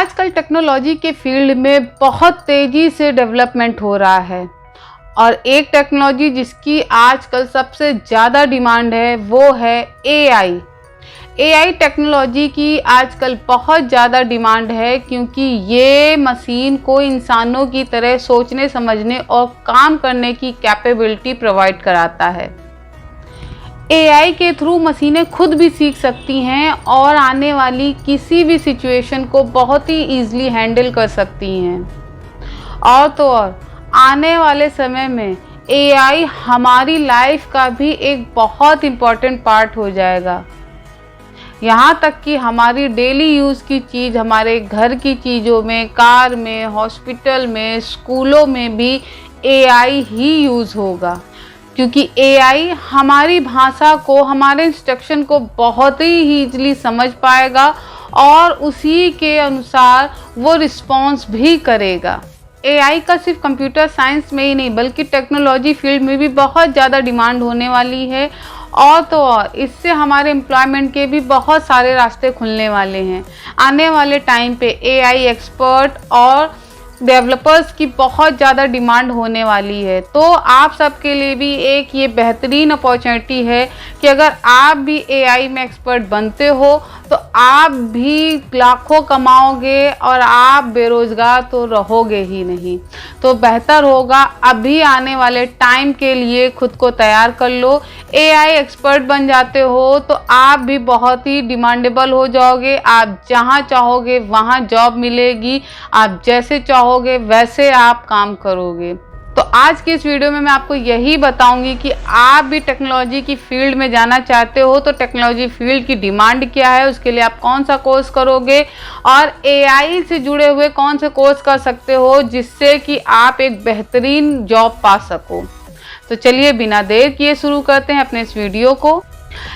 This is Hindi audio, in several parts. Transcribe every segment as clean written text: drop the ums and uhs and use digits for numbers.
आजकल टेक्नोलॉजी के फील्ड में बहुत तेज़ी से डेवलपमेंट हो रहा है और एक टेक्नोलॉजी जिसकी आजकल सबसे ज़्यादा डिमांड है वो है एआई। एआई टेक्नोलॉजी की आजकल बहुत ज़्यादा डिमांड है क्योंकि ये मशीन को इंसानों की तरह सोचने समझने और काम करने की कैपेबिलिटी प्रोवाइड कराता है। एआई के थ्रू मशीनें खुद भी सीख सकती हैं और आने वाली किसी भी सिचुएशन को बहुत ही ईजिली हैंडल कर सकती हैं। और तो और आने वाले समय में एआई हमारी लाइफ का भी एक बहुत इम्पॉर्टेंट पार्ट हो जाएगा। यहाँ तक कि हमारी डेली यूज़ की चीज़, हमारे घर की चीज़ों में, कार में, हॉस्पिटल में, स्कूलों में भी एआई ही यूज़ होगा क्योंकि एआई हमारी भाषा को, हमारे इंस्ट्रक्शन को बहुत ही ईजिली समझ पाएगा और उसी के अनुसार वो रिस्पॉन्स भी करेगा। एआई का सिर्फ कंप्यूटर साइंस में ही नहीं बल्कि टेक्नोलॉजी फील्ड में भी बहुत ज़्यादा डिमांड होने वाली है और तो और इससे हमारे एम्प्लॉयमेंट के भी बहुत सारे रास्ते खुलने वाले हैं। आने वाले टाइम पे एआई एक्सपर्ट और डेवलपर्स की बहुत ज़्यादा डिमांड होने वाली है। तो आप सबके लिए भी एक ये बेहतरीन अपॉर्चुनिटी है कि अगर आप भी एआई में एक्सपर्ट बनते हो तो आप भी लाखों कमाओगे और आप बेरोज़गार तो रहोगे ही नहीं। तो बेहतर होगा अभी आने वाले टाइम के लिए खुद को तैयार कर लो। एआई एक्सपर्ट बन जाते हो तो आप भी बहुत ही डिमांडेबल हो जाओगे। आप जहाँ चाहोगे वहाँ जॉब मिलेगी, आप जैसे चाहोगे वैसे आप काम करोगे। तो आज की इस वीडियो में मैं आपको यही बताऊंगी कि आप भी टेक्नोलॉजी की फील्ड में जाना चाहते हो तो टेक्नोलॉजी फील्ड की डिमांड क्या है, उसके लिए आप कौन सा कोर्स करोगे और एआई से जुड़े हुए कौन से कोर्स कर सकते हो जिससे कि आप एक बेहतरीन जॉब पा सको। तो चलिए बिना देर किए शुरू करते हैं अपने इस वीडियो को।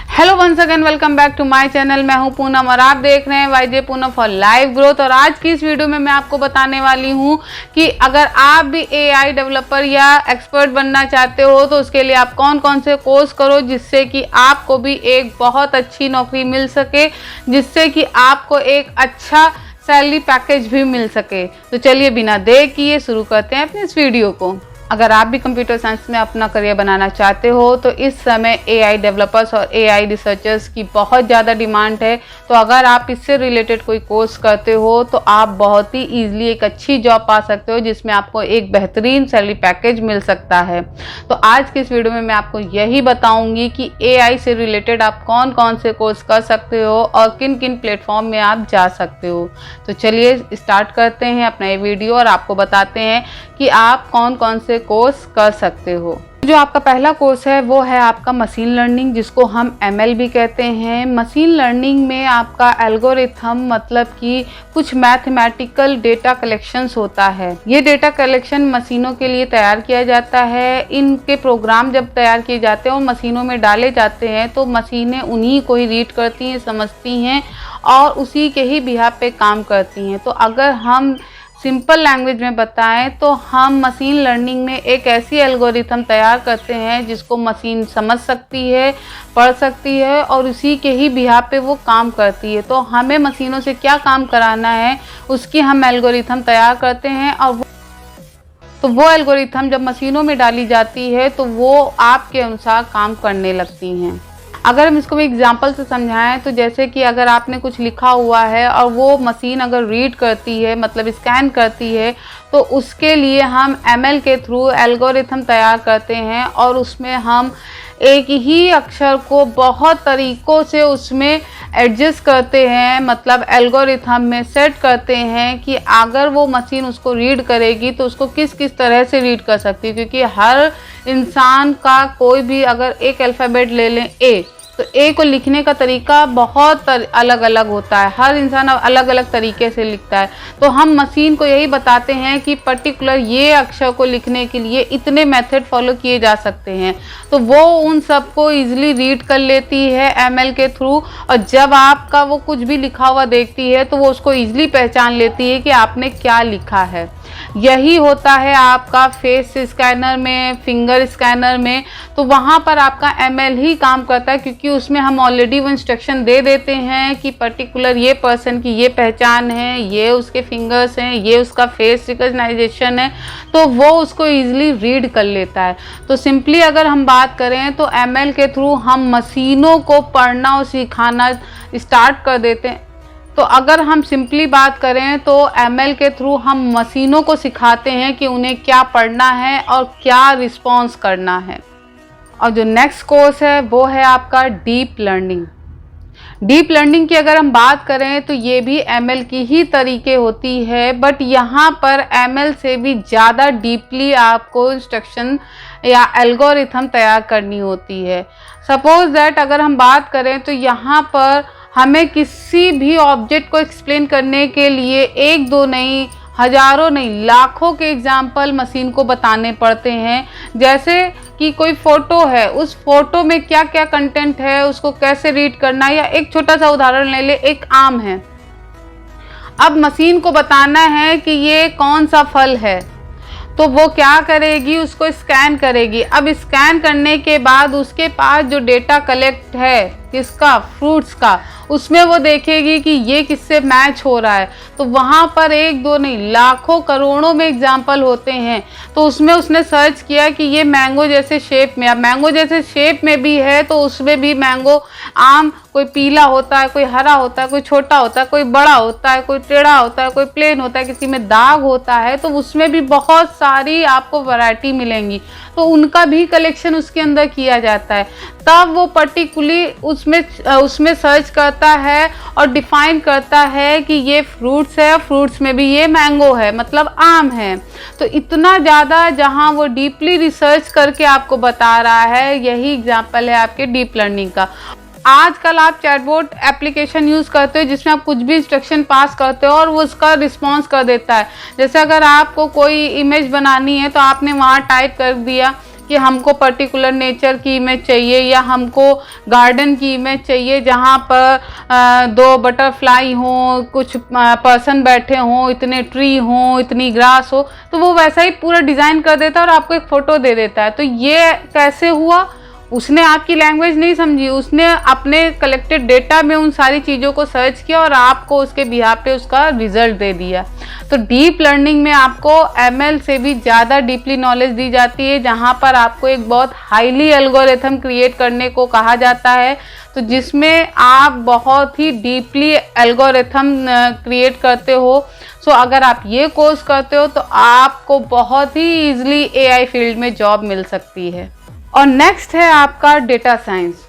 Hello once again, welcome back to my channel. मैं हूं पूनम और आप देख रहे हैं YJ Poonam for live growth. और आज की इस वीडियो में मैं आपको बताने वाली हूं कि अगर आप भी एआई डेवलपर या एक्सपर्ट बनना चाहते हो तो उसके लिए आप कौन कौन से कोर्स करो जिससे कि आपको भी एक बहुत अच्छी नौकरी मिल सके, जिससे कि आपको एक अच्छा सैलरी पैकेज भी मिल सके। तो चलिए बिना देर किए शुरू करते हैं अपने इस वीडियो को। अगर आप भी कंप्यूटर साइंस में अपना करियर बनाना चाहते हो तो इस समय एआई डेवलपर्स और एआई रिसर्चर्स की बहुत ज़्यादा डिमांड है। तो अगर आप इससे रिलेटेड कोई कोर्स करते हो तो आप बहुत ही ईजिली एक अच्छी जॉब पा सकते हो जिसमें आपको एक बेहतरीन सैलरी पैकेज मिल सकता है। तो आज की इस वीडियो में मैं आपको यही बताऊंगी कि एआई से रिलेटेड आप कौन कौन से कोर्स कर सकते हो और किन किन प्लेटफॉर्म में आप जा सकते हो। तो चलिए स्टार्ट करते हैं अपना ये वीडियो और आपको बताते हैं कि आप कौन कौन से कोर्स कर सकते हो। जो आपका पहला कोर्स है वो है आपका मशीन लर्निंग, जिसको हम एमएल भी कहते हैं। मशीन लर्निंग में आपका एल्गोरिथम मतलब कि कुछ मैथमेटिकल डेटा कलेक्शंस होता है। ये डेटा कलेक्शन मशीनों के लिए तैयार किया जाता है। इनके प्रोग्राम जब तैयार किए जाते हैं और मशीनों में डाले जाते हैं तो मशीनें उन्हीं को ही रीड करती हैं, समझती हैं और उसी के ही बिहाफ पे काम करती हैं। तो अगर हम सिंपल लैंग्वेज में बताएं तो हम मशीन लर्निंग में एक ऐसी एल्गोरिथम तैयार करते हैं जिसको मशीन समझ सकती है, पढ़ सकती है और उसी के ही बिहाफ पे वो काम करती है। तो हमें मशीनों से क्या काम कराना है उसकी हम एल्गोरिथम तैयार करते हैं और वो एल्गोरिथम जब मशीनों में डाली जाती है तो वो आपके अनुसार काम करने लगती हैं। अगर हम इसको एक एग्जांपल से समझाएं तो जैसे कि अगर आपने कुछ लिखा हुआ है और वो मशीन अगर रीड करती है, मतलब स्कैन करती है, तो उसके लिए हम एमएल के थ्रू एल्गोरिथम तैयार करते हैं और उसमें हम एक ही अक्षर को बहुत तरीक़ों से उसमें एडजस्ट करते हैं, मतलब एल्गोरिथम में सेट करते हैं कि अगर वो मशीन उसको रीड करेगी तो उसको किस किस तरह से रीड कर सकती है। क्योंकि हर इंसान का कोई भी अगर एक अल्फ़ाबेट ले लें ए, तो ए को लिखने का तरीका बहुत अलग अलग होता है। हर इंसान अलग अलग तरीके से लिखता है। तो हम मशीन को यही बताते हैं कि पर्टिकुलर ये अक्षर को लिखने के लिए इतने मेथड फॉलो किए जा सकते हैं। तो वो उन सब को ईजिली रीड कर लेती है एमएल के थ्रू और जब आपका वो कुछ भी लिखा हुआ देखती है तो वो उसको ईजिली पहचान लेती है कि आपने क्या लिखा है। यही होता है आपका फेस स्कैनर में, फिंगर स्कैनर में। तो वहाँ पर आपका ML ही काम करता है, क्योंकि उसमें हम ऑलरेडी वो इंस्ट्रक्शन दे देते हैं कि पर्टिकुलर ये पर्सन की ये पहचान है, ये उसके फिंगर्स हैं, ये उसका फेस रिकग्नाइजेशन है, तो वो उसको ईजिली रीड कर लेता है। तो सिंपली अगर हम बात करें तो ML के थ्रू हम मशीनों को पढ़ना और सिखाना स्टार्ट कर देते हैं। तो अगर हम सिंपली बात करें तो ML के थ्रू हम मशीनों को सिखाते हैं कि उन्हें क्या पढ़ना है और क्या रिस्पॉन्स करना है। और जो नेक्स्ट कोर्स है वो है आपका डीप लर्निंग। डीप लर्निंग की अगर हम बात करें तो ये भी ML की ही तरीके होती है, बट यहाँ पर ML से भी ज़्यादा डीपली आपको इंस्ट्रक्शन या एल्गोरिथम तैयार करनी होती है। सपोज दैट अगर हम बात करें तो यहाँ पर हमें किसी भी ऑब्जेक्ट को एक्सप्लेन करने के लिए एक दो नहीं, हजारों नहीं, लाखों के एग्जाम्पल मशीन को बताने पड़ते हैं। जैसे कि कोई फ़ोटो है, उस फोटो में क्या क्या कंटेंट है, उसको कैसे रीड करना है। या एक छोटा सा उदाहरण ले ले, एक आम है, अब मशीन को बताना है कि ये कौन सा फल है, तो वो क्या करेगी, उसको स्कैन करेगी। अब स्कैन करने के बाद उसके पास जो डेटा कलेक्ट है किसका, फ्रूट्स का, उसमें वो देखेगी कि ये किससे मैच हो रहा है। तो वहाँ पर एक दो नहीं, लाखों करोड़ों में एग्जाम्पल होते हैं। तो उसमें उसने सर्च किया कि ये मैंगो जैसे शेप में, अब मैंगो जैसे शेप में भी है तो उसमें भी मैंगो, आम कोई पीला होता है, कोई हरा होता है, कोई छोटा होता है, कोई बड़ा होता है, कोई टेढ़ा होता है, कोई प्लेन होता है, किसी में दाग होता है। तो उसमें भी बहुत सारी आपको वैरायटी मिलेंगी, तो उनका भी कलेक्शन उसके अंदर किया जाता है। तब वो पर्टिकुलरली उसमें सर्च करता है और डिफाइन करता है कि ये फ्रूट्स है, फ्रूट्स में भी ये मैंगो है, मतलब आम है। तो इतना ज़्यादा जहाँ वो डीपली रिसर्च करके आपको बता रहा है, यही एग्जाम्पल है आपके डीप लर्निंग का। आजकल आप चैटबॉट एप्लीकेशन यूज़ करते हो जिसमें आप कुछ भी इंस्ट्रक्शन पास करते हो और वो उसका रिस्पॉन्स कर देता है। जैसे अगर आपको कोई इमेज बनानी है तो आपने वहाँ टाइप कर दिया कि हमको पर्टिकुलर नेचर की इमेज चाहिए, या हमको गार्डन की इमेज चाहिए जहाँ पर दो बटरफ्लाई हों, कुछ पर्सन बैठे हों, इतने ट्री हों, इतनी ग्रास हो, तो वो वैसा ही पूरा डिज़ाइन कर देता है और आपको एक फ़ोटो दे देता है। तो ये कैसे हुआ, उसने आपकी लैंग्वेज नहीं समझी, उसने अपने कलेक्टेड डेटा में उन सारी चीज़ों को सर्च किया और आपको उसके बिहाफ पे उसका रिजल्ट दे दिया। तो डीप लर्निंग में आपको ML से भी ज़्यादा डीपली नॉलेज दी जाती है, जहाँ पर आपको एक बहुत हाईली एल्गोरिथम क्रिएट करने को कहा जाता है, तो जिसमें आप बहुत ही डीपली एल्गोरिथम क्रिएट करते हो। सो अगर आप ये कोर्स करते हो तो आपको बहुत ही ईजिली AI फील्ड में जॉब मिल सकती है। और नेक्स्ट है आपका डेटा साइंस।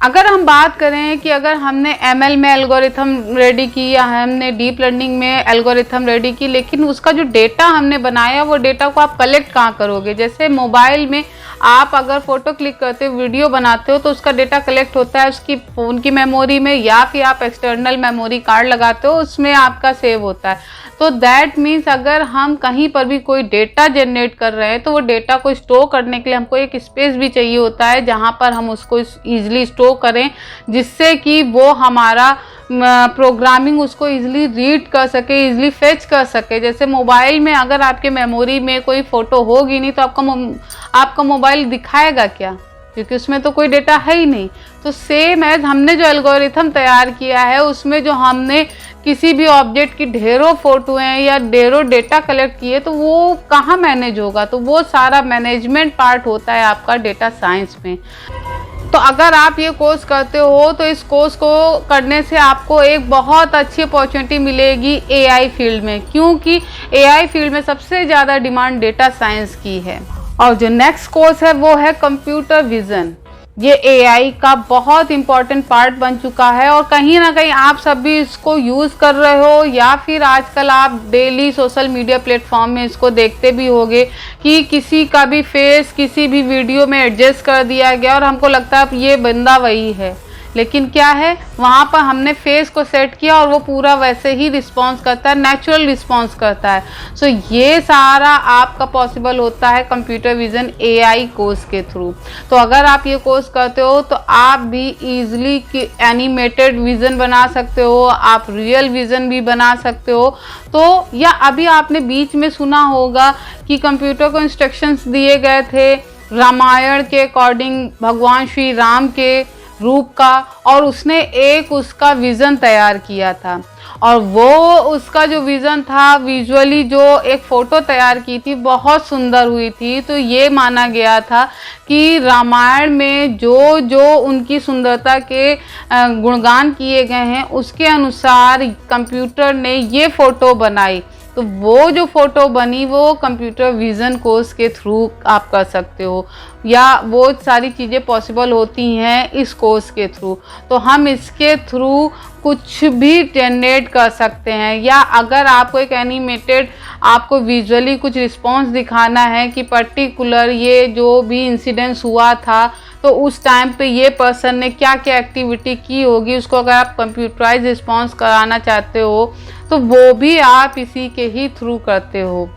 अगर हम बात करें कि अगर हमने ML में एल्गोरिथम रेडी की या हमने डीप लर्निंग में एल्गोरिथम रेडी की, लेकिन उसका जो डेटा हमने बनाया वो डेटा को आप कलेक्ट कहाँ करोगे। जैसे मोबाइल में आप अगर फ़ोटो क्लिक करते हो, वीडियो बनाते हो, तो उसका डेटा कलेक्ट होता है उसकी फ़ोन की मेमोरी में, या फिर आप एक्सटर्नल मेमोरी कार्ड लगाते हो, उसमें आपका सेव होता है। तो दैट मीन्स अगर हम कहीं पर भी कोई डेटा जनरेट कर रहे हैं तो वो डेटा को स्टोर करने के लिए हमको एक स्पेस भी चाहिए होता है जहाँ पर हम उसको ईजिली स्टोर करें, जिससे कि वो हमारा प्रोग्रामिंग उसको ईजिली रीड कर सके, ईजिली फेच कर सके। जैसे मोबाइल में अगर आपके मेमोरी में कोई फ़ोटो होगी नहीं तो आपका मोबाइल दिखाएगा क्या, क्योंकि उसमें तो कोई डेटा है ही नहीं। तो सेम एज हमने जो एल्गोरिथम तैयार किया है उसमें जो हमने किसी भी ऑब्जेक्ट की ढेरों फोटो हैं या ढेरों डेटा कलेक्ट किए, तो वो कहाँ मैनेज होगा, तो वो सारा मैनेजमेंट पार्ट होता है आपका डेटा साइंस में। तो अगर आप ये कोर्स करते हो तो इस कोर्स को करने से आपको एक बहुत अच्छी अपॉर्चुनिटी मिलेगी AI फील्ड में, क्योंकि AI फील्ड में सबसे ज़्यादा डिमांड डेटा साइंस की है। और जो नेक्स्ट कोर्स है वो है कंप्यूटर विज़न। ये AI का बहुत इम्पॉर्टेंट पार्ट बन चुका है और कहीं ना कहीं आप सब भी इसको यूज़ कर रहे हो, या फिर आजकल आप डेली सोशल मीडिया प्लेटफॉर्म में इसको देखते भी होंगे कि किसी का भी फेस किसी भी वीडियो में एडजस्ट कर दिया गया और हमको लगता है ये बंदा वही है, लेकिन क्या है, वहाँ पर हमने फेस को सेट किया और वो पूरा वैसे ही रिस्पॉन्स करता है, नेचुरल रिस्पॉन्स करता है। सो ये सारा आपका पॉसिबल होता है कंप्यूटर विज़न AI कोर्स के थ्रू। तो अगर आप ये कोर्स करते हो तो आप भी ईजिली एनिमेटेड विज़न बना सकते हो, आप रियल विज़न भी बना सकते हो। तो या अभी आपने बीच में सुना होगा कि कंप्यूटर को इंस्ट्रक्शंस दिए गए थे रामायण के अकॉर्डिंग भगवान श्री राम के रूप का, और उसने एक उसका विज़न तैयार किया था, और वो उसका जो विज़न था विजुअली जो एक फ़ोटो तैयार की थी बहुत सुंदर हुई थी। तो ये माना गया था कि रामायण में जो जो उनकी सुंदरता के गुणगान किए गए हैं उसके अनुसार कंप्यूटर ने ये फ़ोटो बनाई। तो वो जो फ़ोटो बनी वो कंप्यूटर विज़न कोर्स के थ्रू आप कर सकते हो, या वो सारी चीज़ें पॉसिबल होती हैं इस कोर्स के थ्रू। तो हम इसके थ्रू कुछ भी जनरेट कर सकते हैं, या अगर आपको एक एनिमेटेड आपको विजुअली कुछ रिस्पॉन्स दिखाना है कि पर्टिकुलर ये जो भी इंसिडेंस हुआ था तो उस टाइम पे ये पर्सन ने क्या क्या एक्टिविटी की होगी, उसको अगर आप कंप्यूटराइज रिस्पॉन्स कराना चाहते हो तो वो भी आप इसी के ही थ्रू करते हो।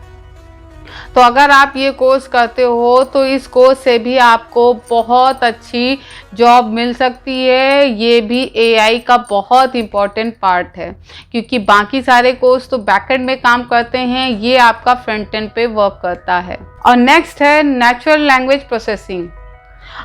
तो अगर आप ये कोर्स करते हो तो इस कोर्स से भी आपको बहुत अच्छी जॉब मिल सकती है। ये भी AI का बहुत इम्पॉर्टेंट पार्ट है, क्योंकि बाकी सारे कोर्स तो बैकएंड में काम करते हैं, ये आपका फ्रंट एंड पे वर्क करता है। और नेक्स्ट है नेचुरल लैंग्वेज प्रोसेसिंग।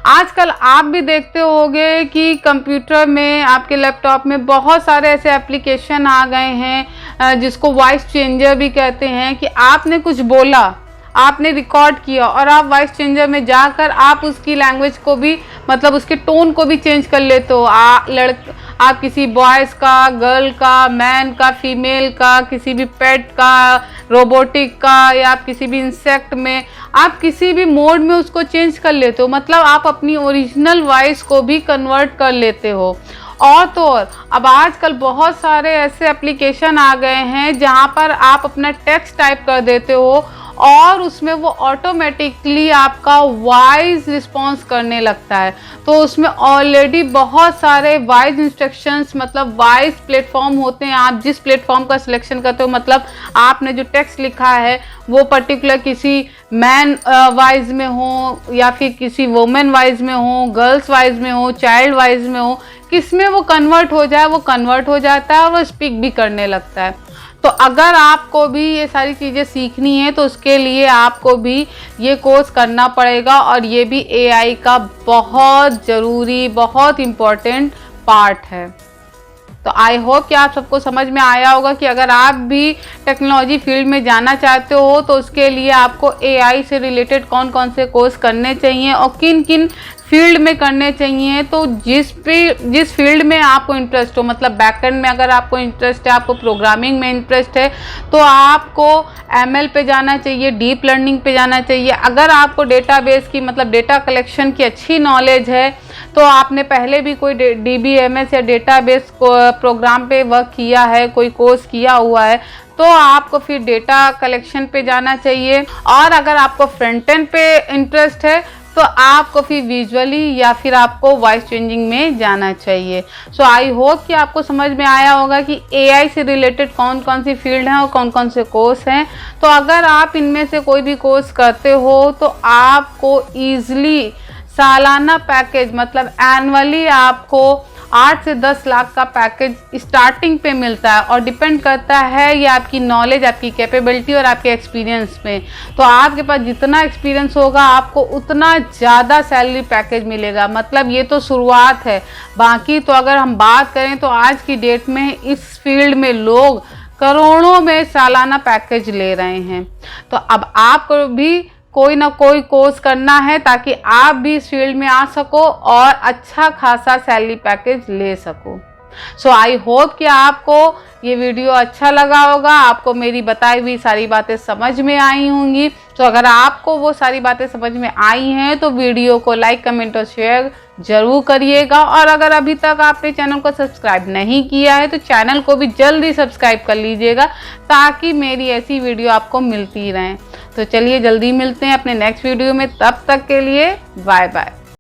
आजकल आप भी देखते होंगे कि कंप्यूटर में, आपके लैपटॉप में बहुत सारे ऐसे एप्लीकेशन आ गए हैं जिसको वॉइस चेंजर भी कहते हैं, कि आपने कुछ बोला, आपने रिकॉर्ड किया और आप वॉइस चेंजर में जाकर आप उसकी लैंग्वेज को भी, मतलब उसके टोन को भी चेंज कर लेते हो। आप किसी बॉयज़ का, गर्ल का, मैन का, फीमेल का, किसी भी पेट का, रोबोटिक का, या आप किसी भी इंसेक्ट में, आप किसी भी मोड में उसको चेंज कर लेते हो। मतलब आप अपनी ओरिजिनल वॉइस को भी कन्वर्ट कर लेते हो। और तो और अब आजकल बहुत सारे ऐसे एप्लीकेशन आ गए हैं जहाँ पर आप अपना टेक्स्ट टाइप कर देते हो और उसमें वो ऑटोमेटिकली आपका वॉइस रिस्पॉन्स करने लगता है। तो उसमें ऑलरेडी बहुत सारे वॉइस इंस्ट्रक्शंस, मतलब वॉइस प्लेटफॉर्म होते हैं। आप जिस प्लेटफॉर्म का सिलेक्शन करते हो, मतलब आपने जो टेक्स्ट लिखा है वो पर्टिकुलर किसी मैन वॉइस में हो, या फिर किसी वुमेन वॉइस में हो, गर्ल्स वॉइस में हो, चाइल्ड वॉइस में हो, किसमें वो कन्वर्ट हो जाए, वो कन्वर्ट हो जाता है और वो स्पीक भी करने लगता है। तो अगर आपको भी ये सारी चीज़ें सीखनी है तो उसके लिए आपको भी ये कोर्स करना पड़ेगा, और ये भी AI का बहुत ज़रूरी, बहुत इम्पॉर्टेंट पार्ट है। तो आई होप कि आप सबको समझ में आया होगा कि अगर आप भी टेक्नोलॉजी फील्ड में जाना चाहते हो तो उसके लिए आपको AI से रिलेटेड कौन कौन से कोर्स करने चाहिए और किन किन फील्ड में करने चाहिए। तो जिस फील्ड में आपको इंटरेस्ट हो, मतलब बैकएंड में अगर आपको इंटरेस्ट है, आपको प्रोग्रामिंग में इंटरेस्ट है, तो आपको ML पे जाना चाहिए, डीप लर्निंग पे जाना चाहिए। अगर आपको डेटाबेस की, मतलब डेटा कलेक्शन की अच्छी नॉलेज है, तो आपने पहले भी कोई DBMS या डेटाबेस प्रोग्राम पे वर्क किया है, कोई कोर्स किया हुआ है, तो आपको फिर डेटा कलेक्शन पे जाना चाहिए। और अगर आपको फ्रंट एंड पे इंटरेस्ट है तो आपको फिर विजुअली या फिर आपको वॉइस चेंजिंग में जाना चाहिए। सो आई होप कि आपको समझ में आया होगा कि AI से रिलेटेड कौन कौन सी फील्ड हैं और कौन कौन से कोर्स हैं। तो अगर आप इनमें से कोई भी कोर्स करते हो तो आपको ईजिली सालाना पैकेज, मतलब एनुअली आपको 8 से 10 लाख का पैकेज स्टार्टिंग पे मिलता है, और डिपेंड करता है ये आपकी नॉलेज, आपकी कैपेबिलिटी और आपके एक्सपीरियंस में। तो आपके पास जितना एक्सपीरियंस होगा आपको उतना ज़्यादा सैलरी पैकेज मिलेगा। मतलब ये तो शुरुआत है, बाकी तो अगर हम बात करें तो आज की डेट में इस फील्ड में लोग करोड़ों में सालाना पैकेज ले रहे हैं। तो अब आपको भी कोई ना कोई कोर्स करना है ताकि आप भी इस फील्ड में आ सको और अच्छा खासा सैलरी पैकेज ले सको। सो आई होप कि आपको ये वीडियो अच्छा लगा होगा, आपको मेरी बताई हुई सारी बातें समझ में आई होंगी। तो अगर आपको वो सारी बातें समझ में आई हैं तो वीडियो को लाइक, कमेंट और शेयर ज़रूर करिएगा। और अगर अभी तक आपने चैनल को सब्सक्राइब नहीं किया है तो चैनल को भी जल्दी सब्सक्राइब कर लीजिएगा, ताकि मेरी ऐसी वीडियो आपको मिलती रहें। तो चलिए जल्दी मिलते हैं अपने नेक्स्ट वीडियो में, तब तक के लिए बाय बाय।